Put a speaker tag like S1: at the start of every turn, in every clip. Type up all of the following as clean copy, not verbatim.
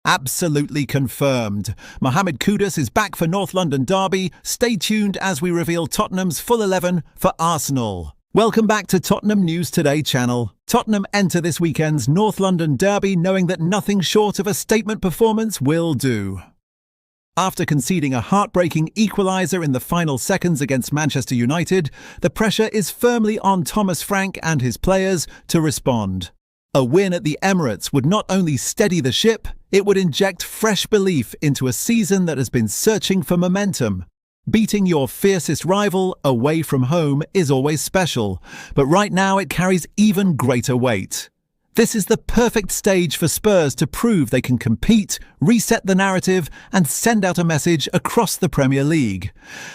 S1: Absolutely confirmed. Mohamed Kudus is back for North London derby. Stay tuned as we reveal Tottenham's full 11 for Arsenal. Welcome back to Tottenham News Today channel. Tottenham enter this weekend's North London derby knowing that nothing short of a statement performance will do. After conceding a heartbreaking equaliser in the final seconds against Manchester United, the pressure is firmly on Thomas Frank and his players to respond. A win at the Emirates would not only steady the ship, it would inject fresh belief into a season that has been searching for momentum. Beating your fiercest rival away from home is always special, but right now it carries even greater weight. This is the perfect stage for Spurs to prove they can compete, reset the narrative, and send out a message across the Premier League.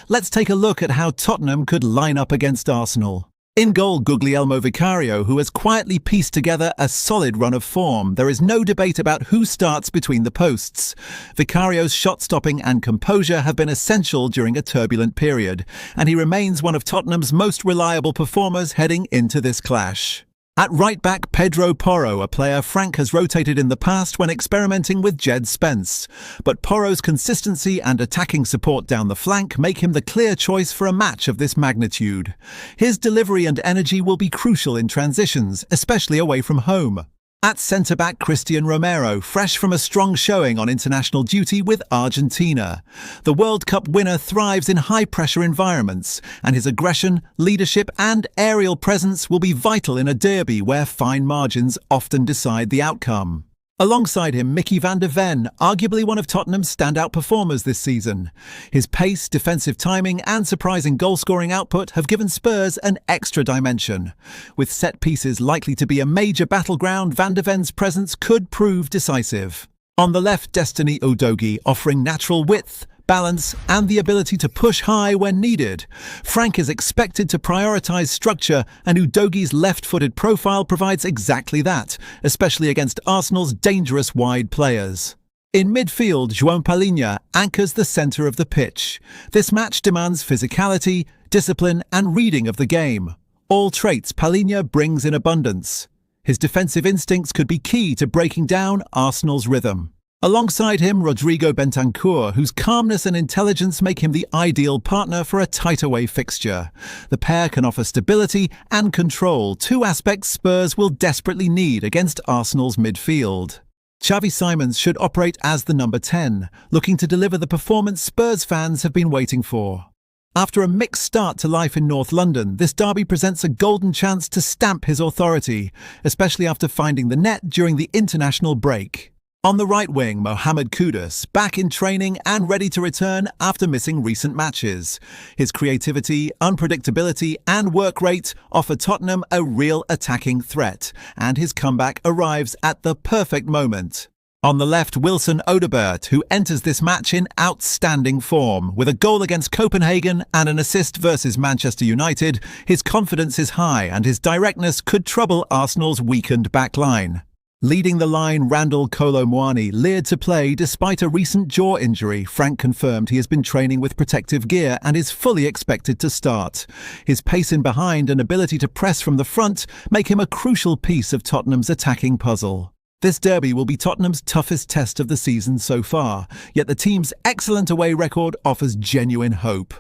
S1: Let's take a look at how Tottenham could line up against Arsenal. In goal, Guglielmo Vicario, who has quietly pieced together a solid run of form. There is no debate about who starts between the posts. Vicario's shot-stopping and composure have been essential during a turbulent period, and he remains one of Tottenham's most reliable performers heading into this clash. At right-back, Pedro Porro, a player Frank has rotated in the past when experimenting with Jed Spence. But Porro's consistency and attacking support down the flank make him the clear choice for a match of this magnitude. His delivery and energy will be crucial in transitions, especially away from home. At centre-back, Cristian Romero, fresh from a strong showing on international duty with Argentina. The World Cup winner thrives in high-pressure environments, and his aggression, leadership and aerial presence will be vital in a derby where fine margins often decide the outcome. Alongside him, Mickey van der Ven, arguably one of Tottenham's standout performers this season. His pace, defensive timing and surprising goal-scoring output have given Spurs an extra dimension. With set pieces likely to be a major battleground, van der Ven's presence could prove decisive. On the left, Destiny Udogie, offering natural width, balance and the ability to push high when needed. Frank is expected to prioritise structure, and Udogie's left-footed profile provides exactly that, especially against Arsenal's dangerous wide players. In midfield, João Palhinha anchors the centre of the pitch. This match demands physicality, discipline and reading of the game. All traits Palhinha brings in abundance. His defensive instincts could be key to breaking down Arsenal's rhythm. Alongside him, Rodrigo Bentancur, whose calmness and intelligence make him the ideal partner for a tight-away fixture. The pair can offer stability and control, two aspects Spurs will desperately need against Arsenal's midfield. Xavi Simons should operate as the number 10, looking to deliver the performance Spurs fans have been waiting for. After a mixed start to life in North London, this derby presents a golden chance to stamp his authority, especially after finding the net during the international break. On the right wing, Mohamed Kudus, back in training and ready to return after missing recent matches. His creativity, unpredictability and work rate offer Tottenham a real attacking threat, and his comeback arrives at the perfect moment. On the left, Wilson Odobert, who enters this match in outstanding form. With a goal against Copenhagen and an assist versus Manchester United, his confidence is high and his directness could trouble Arsenal's weakened backline. Leading the line, Randall Kolo Muani leered to play despite a recent jaw injury. Frank confirmed he has been training with protective gear and is fully expected to start. His pace in behind and ability to press from the front make him a crucial piece of Tottenham's attacking puzzle. This derby will be Tottenham's toughest test of the season so far, yet the team's excellent away record offers genuine hope.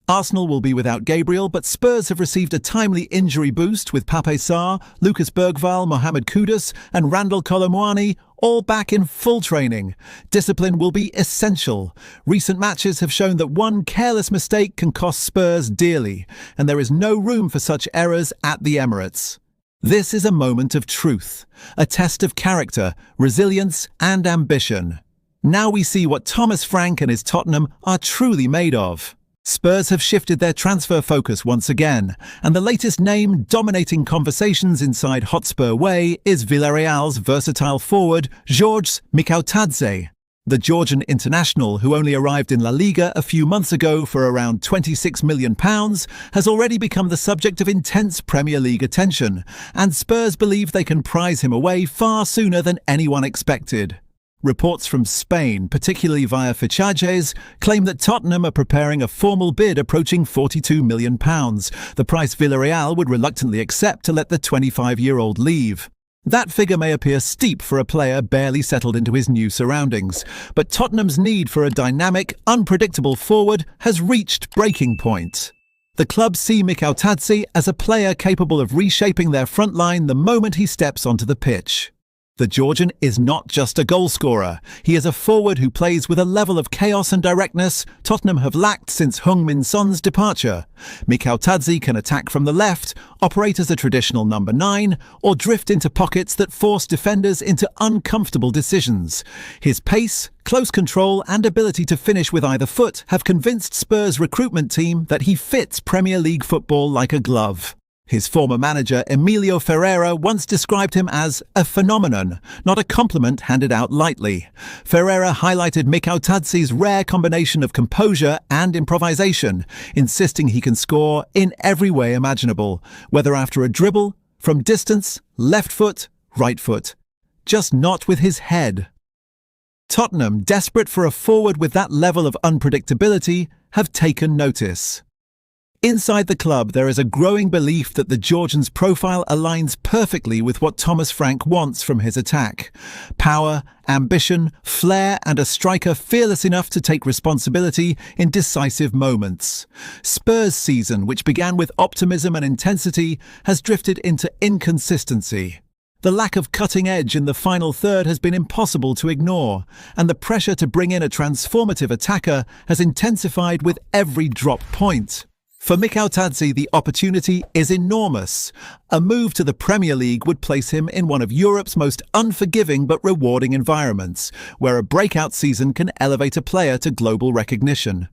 S1: Arsenal will be without Gabriel, but Spurs have received a timely injury boost with Pape Sarr, Lucas Bergvall, Mohamed Kudus and Randall Kolo Muani all back in full training. Discipline will be essential. Recent matches have shown that one careless mistake can cost Spurs dearly, and there is no room for such errors at the Emirates. This is a moment of truth, a test of character, resilience and ambition. Now we see what Thomas Frank and his Tottenham are truly made of. Spurs have shifted their transfer focus once again, and the latest name dominating conversations inside Hotspur Way is Villarreal's versatile forward, Georges Mikautadze. The Georgian international, who only arrived in La Liga a few months ago for around £26 million, has already become the subject of intense Premier League attention, and Spurs believe they can prize him away far sooner than anyone expected. Reports from Spain, particularly via Fichajes, claim that Tottenham are preparing a formal bid approaching £42 million, the price Villarreal would reluctantly accept to let the 25-year-old leave. That figure may appear steep for a player barely settled into his new surroundings, but Tottenham's need for a dynamic, unpredictable forward has reached breaking point. The club see Mikautadze as a player capable of reshaping their front line the moment he steps onto the pitch. The Georgian is not just a goalscorer. He is a forward who plays with a level of chaos and directness Tottenham have lacked since Heung-min Son's departure. Mikautadze can attack from the left, operate as a traditional number 9, or drift into pockets that force defenders into uncomfortable decisions. His pace, close control and ability to finish with either foot have convinced Spurs' recruitment team that he fits Premier League football like a glove. His former manager Emilio Ferreira once described him as a phenomenon, not a compliment handed out lightly. Ferreira highlighted Mikautadze's rare combination of composure and improvisation, insisting he can score in every way imaginable, whether after a dribble, from distance, left foot, right foot. Just not with his head. Tottenham, desperate for a forward with that level of unpredictability, have taken notice. Inside the club, there is a growing belief that the Georgian's profile aligns perfectly with what Thomas Frank wants from his attack. Power, ambition, flair, and a striker fearless enough to take responsibility in decisive moments. Spurs' season, which began with optimism and intensity, has drifted into inconsistency. The lack of cutting edge in the final third has been impossible to ignore, and the pressure to bring in a transformative attacker has intensified with every drop point. For Mikautadze, the opportunity is enormous. A move to the Premier League would place him in one of Europe's most unforgiving but rewarding environments, where a breakout season can elevate a player to global recognition.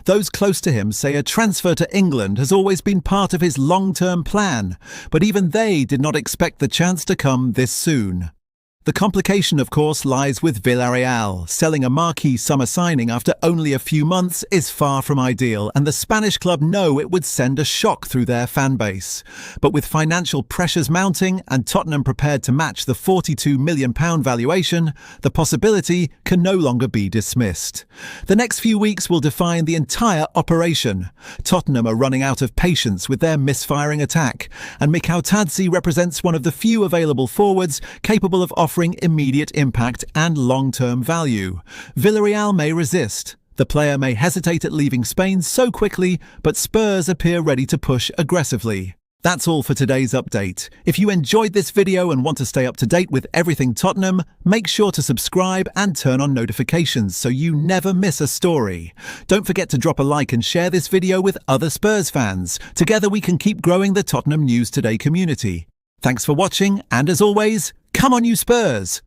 S1: Those close to him say a transfer to England has always been part of his long-term plan, but even they did not expect the chance to come this soon. The complication, of course, lies with Villarreal. Selling a marquee summer signing after only a few months is far from ideal, and the Spanish club know it would send a shock through their fan base. But with financial pressures mounting and Tottenham prepared to match the £42 million valuation, the possibility can no longer be dismissed. The next few weeks will define the entire operation. Tottenham are running out of patience with their misfiring attack, and Mikautadze represents one of the few available forwards capable of offering immediate impact and long-term value. Villarreal may resist. The player may hesitate at leaving Spain so quickly, but Spurs appear ready to push aggressively. That's all for today's update. If you enjoyed this video and want to stay up to date with everything Tottenham, make sure to subscribe and turn on notifications so you never miss a story. Don't forget to drop a like and share this video with other Spurs fans. Together we can keep growing the Tottenham News Today community. Thanks for watching, and as always, come on you Spurs!